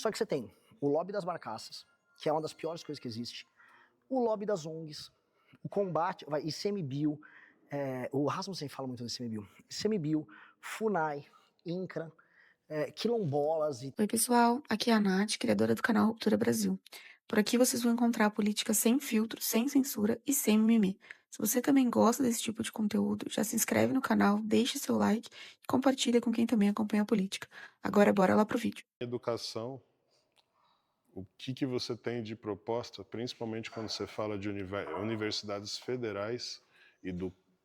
Só que você tem o lobby das barcaças, que é uma das piores coisas que existe, o lobby das ONGs, o combate, ICMBio, o Rasmussen fala muito do ICMBio, FUNAI, INCRA, quilombolas e... Oi, pessoal, aqui é a Nath, criadora do canal Ruptura Brasil. Por aqui vocês vão encontrar política sem filtro, sem censura e sem mimimi. Se você também gosta desse tipo de conteúdo, já se inscreve no canal, deixe seu like e compartilha com quem também acompanha a política. Agora bora lá pro vídeo. Educação, o que você tem de proposta, principalmente quando você fala de universidades federais e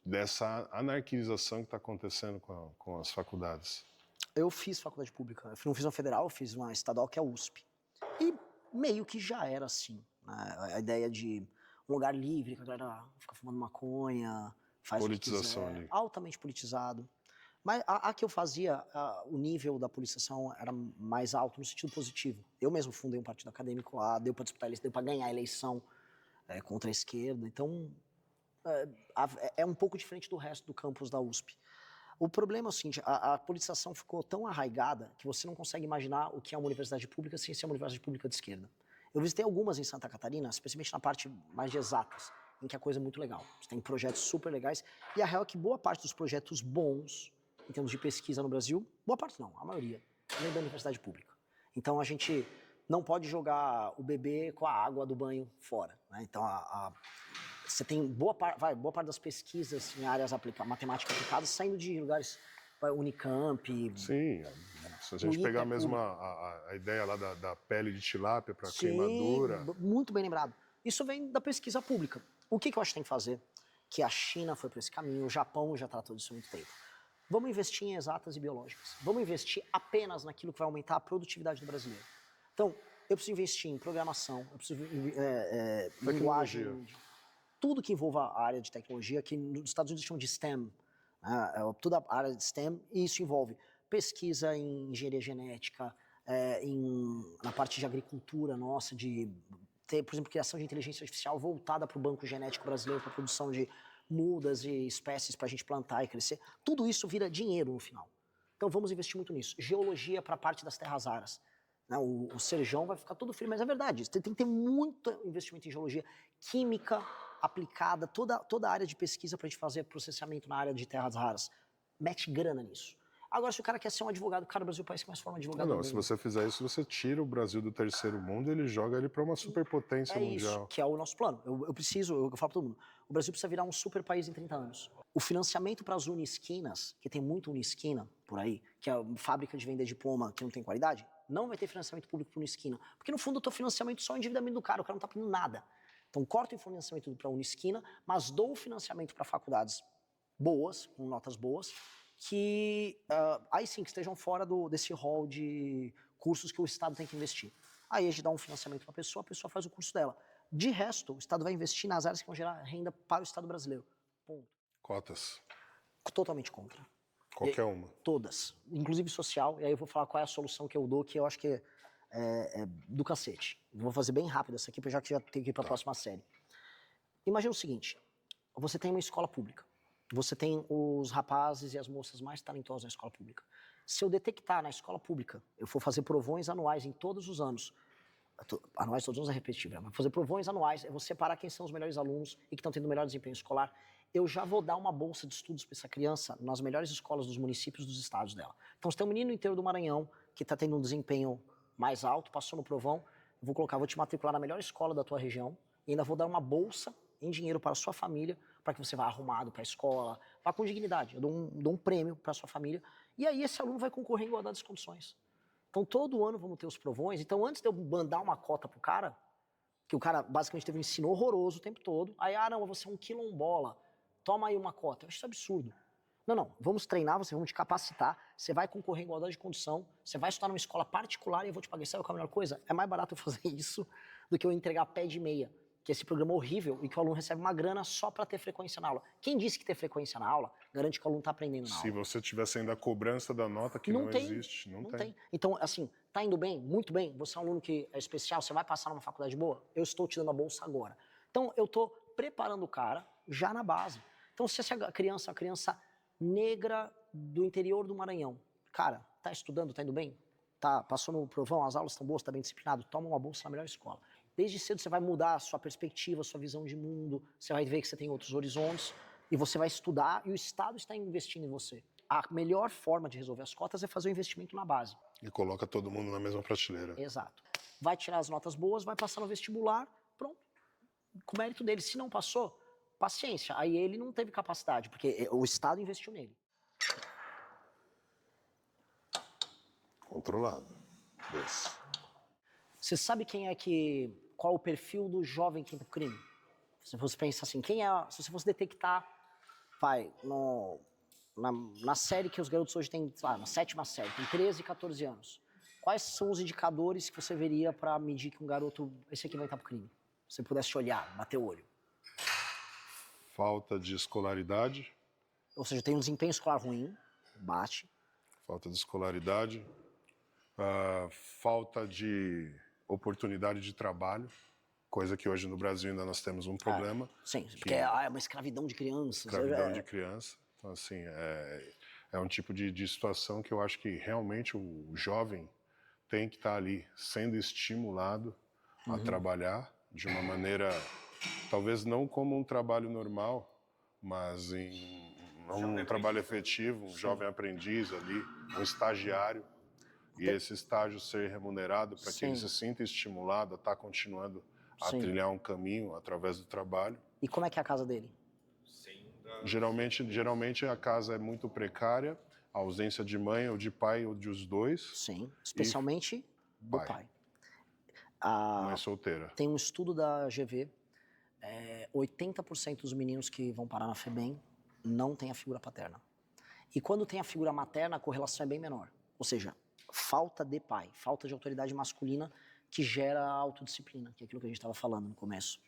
dessa anarquização que está acontecendo com as faculdades? Eu fiz faculdade pública, eu não fiz uma federal, eu fiz uma estadual que é a USP. E meio que já era assim, né? A ideia de um lugar livre, que a galera fica fumando maconha, faz Politização o que quiser, ali. altamente politizado. Mas a que eu fazia, o nível da politização era mais alto no sentido positivo. Eu mesmo fundei um partido acadêmico lá, deu para disputar, deu para ganhar a eleição contra a esquerda. Então, é um pouco diferente do resto do campus da USP. O problema é o seguinte, a politização ficou tão arraigada que você não consegue imaginar o que é uma universidade pública sem ser uma universidade pública de esquerda. Eu visitei algumas em Santa Catarina, especialmente na parte mais de exatas, em que a coisa é muito legal. Você tem projetos super legais, e a real é que boa parte dos projetos bons, em termos de pesquisa no Brasil, boa parte não, a maioria, vem da universidade pública. Então a gente não pode jogar o bebê com a água do banho fora, né? Então você tem boa parte das pesquisas em áreas matemática aplicadas saindo de lugares, Unicamp. Sim, se a gente pegar mesmo a ideia lá da pele de tilápia para queimadura. Muito bem lembrado. Isso vem da pesquisa pública. O que eu acho que tem que fazer? Que a China foi para esse caminho, o Japão já tratou disso há muito tempo. Vamos investir em exatas e biológicas. Vamos investir apenas naquilo que vai aumentar a produtividade do brasileiro. Então, eu preciso investir em programação, eu preciso linguagem, tudo que envolva a área de tecnologia, que nos Estados Unidos chamam de STEM, né? Toda a área de STEM, e isso envolve pesquisa em engenharia genética, na parte de agricultura nossa, de ter, por exemplo, criação de inteligência artificial voltada para o banco genético brasileiro, para a produção de mudas e espécies para a gente plantar e crescer. Tudo isso vira dinheiro no final. Então vamos investir muito nisso. Geologia para a parte das terras raras. O Serjão vai ficar todo frio, mas é verdade, tem que ter muito investimento em geologia, química aplicada, toda a área de pesquisa para a gente fazer processamento na área de terras raras. Mete grana nisso. Agora, se o cara quer ser um advogado, cara, o Brasil é o país que mais forma advogado do mundo. Se você fizer isso, você tira o Brasil do terceiro mundo e ele joga ele para uma superpotência mundial. É isso, que é o nosso plano. Eu falo para todo mundo, o Brasil precisa virar um super país em 30 anos. O financiamento para as unisquinas, que tem muito unisquina por aí, que é a fábrica de vender diploma que não tem qualidade, não vai ter financiamento público para unisquina. Porque no fundo eu estou financiamento só o endividamento do cara, o cara não está pedindo nada. Então corto o financiamento para a unisquina, mas dou o financiamento para faculdades boas, com notas boas, que aí sim, que estejam fora desse rol de cursos que o Estado tem que investir. Aí a gente dá um financiamento para a pessoa faz o curso dela. De resto, o Estado vai investir nas áreas que vão gerar renda para o Estado brasileiro. Ponto. Cotas. Totalmente contra. Qualquer uma. Todas. Inclusive social, e aí eu vou falar qual é a solução que eu dou, que eu acho que é do cacete. Vou fazer bem rápido essa aqui, já que já tenho que ir para a próxima série. Imagina o seguinte, você tem uma escola pública. Você tem os rapazes e as moças mais talentosos na escola pública. Se eu detectar na escola pública, eu for fazer provões anuais em todos os anos, anuais todos os anos é repetitivo, mas fazer provões anuais, eu vou separar quem são os melhores alunos e que estão tendo o melhor desempenho escolar, eu já vou dar uma bolsa de estudos para essa criança nas melhores escolas dos municípios dos estados dela. Então, se tem um menino inteiro do Maranhão que está tendo um desempenho mais alto, passou no provão, eu vou te matricular na melhor escola da tua região e ainda vou dar uma bolsa em dinheiro para a sua família, para que você vá arrumado para a escola, vá com dignidade. Eu dou um prêmio para a sua família. E aí esse aluno vai concorrer em igualdade de condições. Então todo ano vamos ter os provões. Então antes de eu mandar uma cota pro cara, que o cara basicamente teve um ensino horroroso o tempo todo, aí, não, você é um quilombola, toma aí uma cota. Eu acho isso absurdo. Não, vamos treinar você, vamos te capacitar, você vai concorrer em igualdade de condição, você vai estudar numa escola particular e eu vou te pagar. Sabe qual é a melhor coisa? É mais barato eu fazer isso do que eu entregar pé de meia, que é esse programa horrível e que o aluno recebe uma grana só para ter frequência na aula. Quem disse que ter frequência na aula garante que o aluno está aprendendo na aula? Se você tivesse ainda a cobrança da nota, que não existe. Não tem. Então, assim, tá indo bem? Muito bem. Você é um aluno que é especial, você vai passar numa faculdade boa? Eu estou te dando a bolsa agora. Então, eu estou preparando o cara já na base. Então, se essa criança é uma criança negra do interior do Maranhão, cara, tá estudando, tá indo bem? tá, passou no provão, as aulas estão boas, tá bem disciplinado, toma uma bolsa na melhor escola. Desde cedo você vai mudar a sua perspectiva, a sua visão de mundo, você vai ver que você tem outros horizontes, e você vai estudar, e o Estado está investindo em você. A melhor forma de resolver as cotas é fazer o investimento na base. E coloca todo mundo na mesma prateleira. Exato. Vai tirar as notas boas, vai passar no vestibular, pronto. Com o mérito dele. Se não passou, paciência. Aí ele não teve capacidade, porque o Estado investiu nele. Controlado. Desse. Você sabe qual o perfil do jovem que entra pro crime? Se você pensa assim, se você fosse detectar, na série que os garotos hoje têm, na 7ª série, tem 13, 14 anos. Quais são os indicadores que você veria para medir que um garoto, esse aqui vai entrar pro crime? Se você pudesse olhar, bater o olho. Falta de escolaridade. Ou seja, tem um desempenho escolar ruim, bate. Falta de escolaridade. Falta de oportunidade de trabalho, coisa que hoje no Brasil ainda nós temos um problema. Sim, porque é uma escravidão de crianças. Escravidão de criança. Então, assim, é um tipo de situação que eu acho que realmente o jovem tem que estar ali sendo estimulado a trabalhar de uma maneira, talvez não como um trabalho normal, mas em um trabalho efetivo, um jovem aprendiz ali, um estagiário, e esse estágio ser remunerado para que ele se sinta estimulado a estar continuando a trilhar um caminho através do trabalho. E como é que é a casa dele? Geralmente a casa é muito precária, a ausência de mãe ou de pai ou de os dois. Sim, especialmente do pai. Mãe solteira. Tem um estudo da GV, 80% dos meninos que vão parar na FEBEM não tem a figura paterna. E quando tem a figura materna, a correlação é bem menor. Ou seja, falta de pai, falta de autoridade masculina que gera autodisciplina, que é aquilo que a gente estava falando no começo.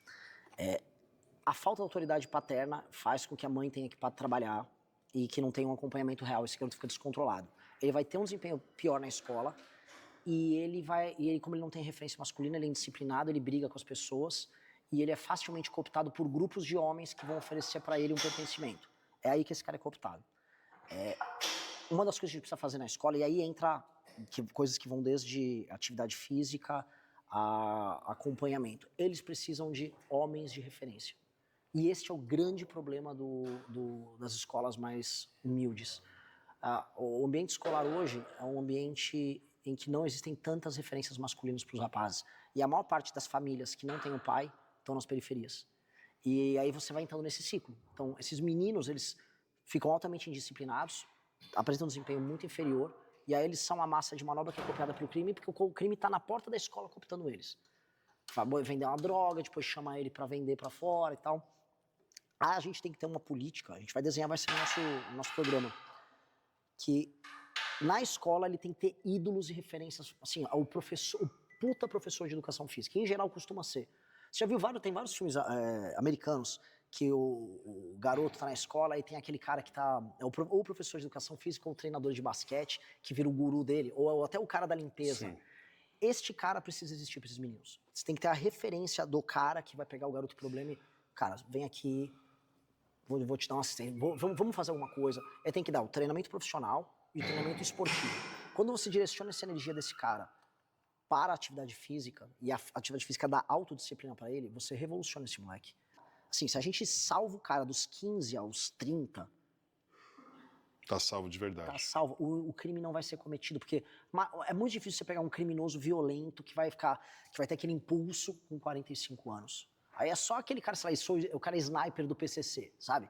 A falta de autoridade paterna faz com que a mãe tenha que trabalhar e que não tenha um acompanhamento real, esse garoto fica descontrolado. Ele vai ter um desempenho pior na escola e ele, como ele não tem referência masculina, ele é indisciplinado, ele briga com as pessoas e ele é facilmente cooptado por grupos de homens que vão oferecer para ele um pertencimento. É aí que esse cara é cooptado. Uma das coisas que a gente precisa fazer na escola, e aí entra coisas que vão desde atividade física a acompanhamento. Eles precisam de homens de referência. E este é o grande problema das escolas mais humildes. O ambiente escolar hoje é um ambiente em que não existem tantas referências masculinas para os rapazes. E a maior parte das famílias que não tem o pai estão nas periferias. E aí você vai entrando nesse ciclo. Então, esses meninos, eles ficam altamente indisciplinados, apresentam um desempenho muito inferior, e aí eles são a massa de manobra que é copiada pelo crime, porque o crime está na porta da escola cooptando eles. Vai vender uma droga, depois chama ele para vender para fora e tal. A gente tem que ter uma política, a gente vai desenhar, vai ser o nosso programa, que na escola ele tem que ter ídolos e referências, assim, o puta professor de educação física, que em geral costuma ser. Você já viu tem vários filmes americanos que o garoto tá na escola e tem aquele cara que tá, ou o professor de educação física ou o treinador de basquete, que vira o guru dele, ou até o cara da limpeza. Sim. Este cara precisa existir para esses meninos. Você tem que ter a referência do cara que vai pegar o garoto problema e, cara, vem aqui, vou te dar uma assistência, vamos fazer alguma coisa. Ele tem que dar o treinamento profissional e o treinamento esportivo. Quando você direciona essa energia desse cara para a atividade física, e a atividade física dá autodisciplina para ele, você revoluciona esse moleque. Assim, se a gente salva o cara dos 15 aos 30... Tá salvo de verdade. Tá salvo. O crime não vai ser cometido, porque é muito difícil você pegar um criminoso violento que vai ter aquele impulso com 45 anos. Aí é só aquele cara, sei lá, o cara sniper do PCC, sabe?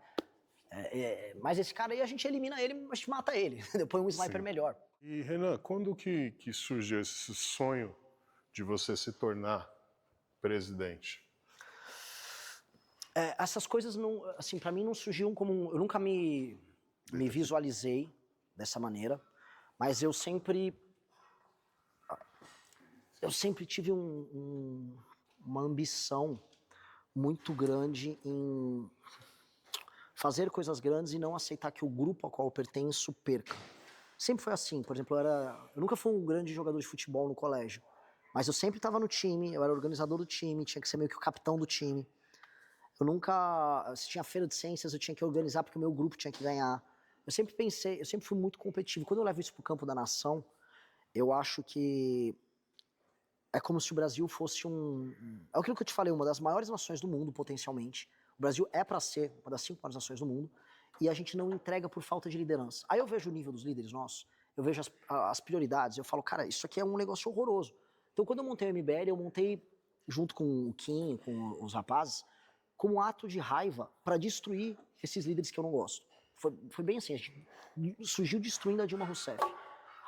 Mas esse cara aí, a gente elimina ele, a gente mata ele. Depois um sniper melhor. E, Renan, quando que surgiu esse sonho de você se tornar presidente? Essas coisas, não, assim, para mim não surgiram como... Eu nunca me visualizei dessa maneira, mas eu sempre tive uma ambição muito grande em fazer coisas grandes e não aceitar que o grupo ao qual eu pertenço perca. Sempre foi assim. Por exemplo, eu nunca fui um grande jogador de futebol no colégio, mas eu sempre estava no time, eu era organizador do time, tinha que ser meio que o capitão do time. Se tinha feira de ciências, eu tinha que organizar porque o meu grupo tinha que ganhar. Eu sempre fui muito competitivo. Quando eu levo isso pro campo da nação, Eu acho que é como se o Brasil fosse é aquilo que eu te falei, uma das maiores nações do mundo, potencialmente. O Brasil é para ser uma das 5 maiores nações do mundo, e a gente não entrega por falta de liderança. Aí eu vejo o nível dos líderes nossos, eu vejo as prioridades, eu falo, cara, isso aqui é um negócio horroroso. Então, quando eu montei o MBL, eu montei junto com o Kim, com os rapazes, como um ato de raiva para destruir esses líderes que eu não gosto. Foi bem assim, a gente surgiu destruindo a Dilma Rousseff.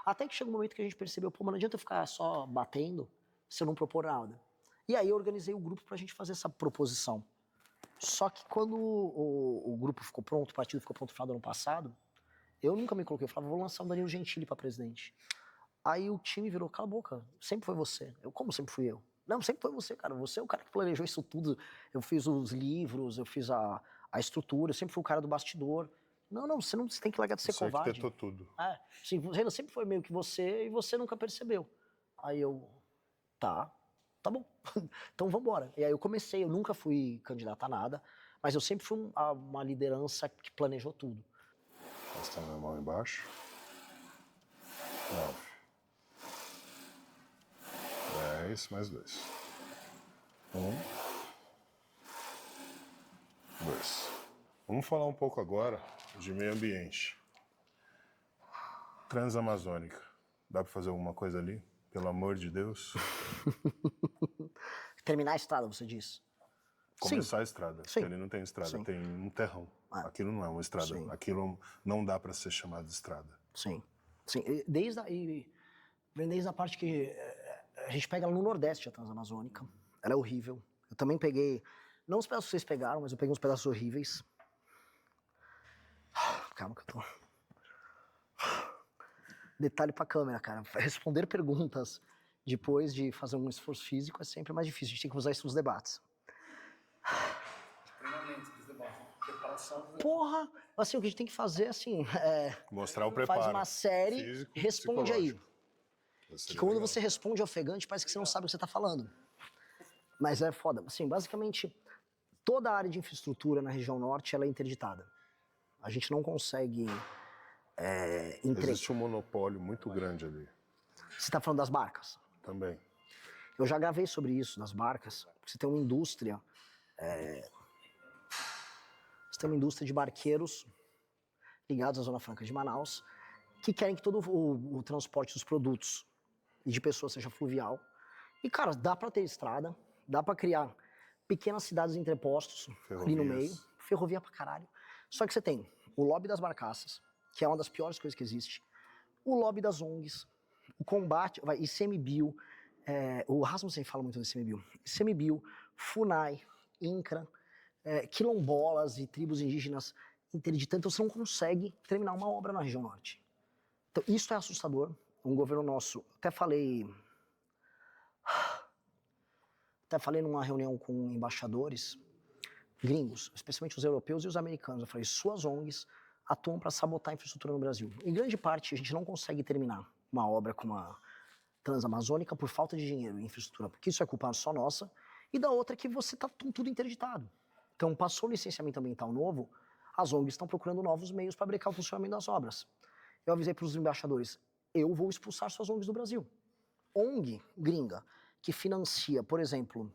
Até que chega um momento que a gente percebeu, pô, mas não adianta eu ficar só batendo se eu não propor nada. E aí eu organizei o grupo pra gente fazer essa proposição. Só que quando o grupo ficou pronto, o partido ficou pronto no final do ano passado, eu nunca me coloquei, eu falava, vou lançar o Danilo Gentili pra presidente. Aí o time virou, cala a boca, sempre foi você. Eu, como sempre fui eu? Não, sempre foi você, cara. Você é o cara que planejou isso tudo. Eu fiz os livros, eu fiz a estrutura, eu sempre fui o cara do bastidor. Não, você não tem que largar de ser Você covarde. arquitetou tudo. É, assim, sempre foi meio que você e você nunca percebeu. Aí eu, tá bom, então vambora. E aí eu comecei, eu nunca fui candidato a nada, mas eu sempre fui uma liderança que planejou tudo. Está minha mão embaixo. 9. 10 mais 2. 2. Vamos falar um pouco agora de meio ambiente. Transamazônica. Dá para fazer alguma coisa ali? Pelo amor de Deus. Terminar a estrada, você diz? Começar a estrada. Sim. Ali não tem estrada, Sim. tem um terrão. Aquilo não é uma estrada. Sim. Aquilo não dá para ser chamado de estrada. Sim. Vem desde a parte que a gente pega ela no Nordeste, a Transamazônica. Ela é horrível. Eu também peguei, não os pedaços que vocês pegaram, mas eu peguei uns pedaços horríveis. Calma que eu tô... Detalhe pra câmera, cara. Responder perguntas depois de fazer um esforço físico é sempre mais difícil. A gente tem que usar isso nos debates. Porra! Assim, o que a gente tem que fazer, assim, Mostrar o preparo. faz uma série, físico, responde aí. Que Quando você responde ofegante, parece que você não sabe o que você tá falando. Mas é foda. Assim, basicamente, toda a área de infraestrutura na região norte, ela é interditada. A gente não consegue... Existe um monopólio muito grande ali. Você tá falando das barcas? Também. Eu já gravei sobre isso, das barcas. Você tem uma indústria... Você tem uma indústria de barqueiros ligados à Zona Franca de Manaus que querem que todo o transporte dos produtos e de pessoas seja fluvial. E, cara, dá pra ter estrada, dá pra criar pequenas cidades entrepostos ali no meio, ferrovia pra caralho. Só que você tem o lobby das barcaças, que é uma das piores coisas que existe, o lobby das ONGs, o combate, ICMBio, o Rasmussen fala muito do ICMBio, FUNAI, INCRA, quilombolas e tribos indígenas interditando, então você não consegue terminar uma obra na região norte. Então isso é assustador, um governo nosso, até falei numa reunião com embaixadores gringos, especialmente os europeus e os americanos, eu falei, suas ONGs atuam para sabotar a infraestrutura no Brasil. Em grande parte, a gente não consegue terminar uma obra como a Transamazônica por falta de dinheiro e infraestrutura, porque isso é culpa só nossa, e da outra é que você está tudo interditado. Então, passou o licenciamento ambiental novo, as ONGs estão procurando novos meios para brecar o funcionamento das obras. Eu avisei para os embaixadores, eu vou expulsar suas ONGs do Brasil. ONG gringa que financia, por exemplo,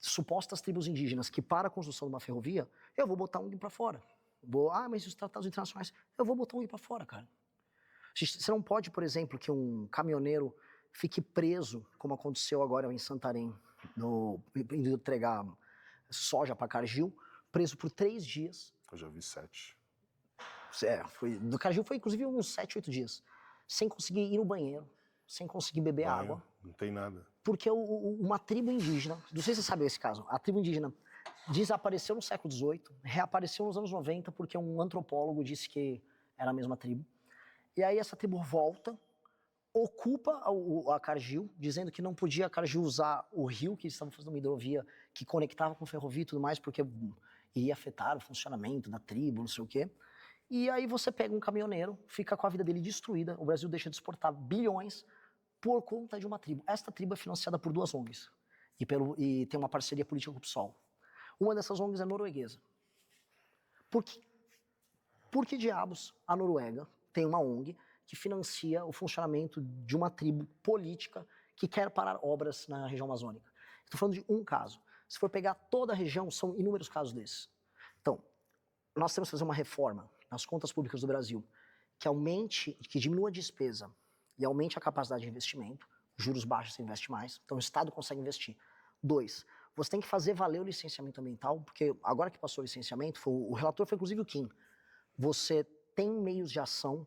supostas tribos indígenas que para a construção de uma ferrovia, eu vou botar ONG para fora. Mas os tratados internacionais, eu vou botar ONG para fora, cara. Você não pode, por exemplo, que um caminhoneiro fique preso, como aconteceu agora em Santarém, indo entregar soja para Cargill, preso por 3 dias. Eu já vi 7. Do Cargill foi inclusive uns 7, 8 dias. Sem conseguir ir no banheiro, sem conseguir beber água. Não tem nada. Porque uma tribo indígena, não sei se você sabe esse caso, a tribo indígena desapareceu no século XVIII, reapareceu nos anos 90 porque um antropólogo disse que era a mesma tribo. E aí essa tribo volta, ocupa a Cargill, dizendo que não podia a Cargill usar o rio, que eles estavam fazendo uma hidrovia que conectava com ferrovia e tudo mais, porque iria afetar o funcionamento da tribo, não sei o quê. E aí você pega um caminhoneiro, fica com a vida dele destruída, o Brasil deixa de exportar bilhões por conta de uma tribo. Esta tribo é financiada por 2 ONGs e tem uma parceria política com o PSOL. Uma dessas ONGs é norueguesa. Por que diabos a Noruega tem uma ONG que financia o funcionamento de uma tribo política que quer parar obras na região amazônica. Estou falando de um caso. Se for pegar toda a região, são inúmeros casos desses. Então, nós temos que fazer uma reforma nas contas públicas do Brasil que diminua a despesa e aumente a capacidade de investimento. Juros baixos você investe mais, então o Estado consegue investir. 2, você tem que fazer valer o licenciamento ambiental, porque agora que passou o licenciamento, o relator foi inclusive o Kim. Você tem meios de ação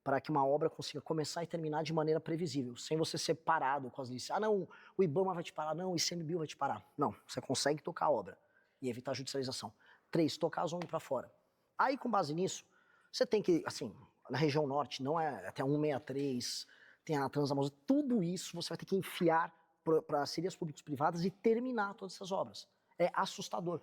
para que uma obra consiga começar e terminar de maneira previsível, sem você ser parado com as licenças. Ah, não, o IBAMA vai te parar, não, o ICMBio vai te parar. Não, você consegue tocar a obra e evitar a judicialização. 3, tocar a zona para fora. Aí, com base nisso, você tem que, assim, na região norte, não é até 163, tem a Transamazônica, tudo isso você vai ter que enfiar para parcerias públicas privadas e terminar todas essas obras. É assustador.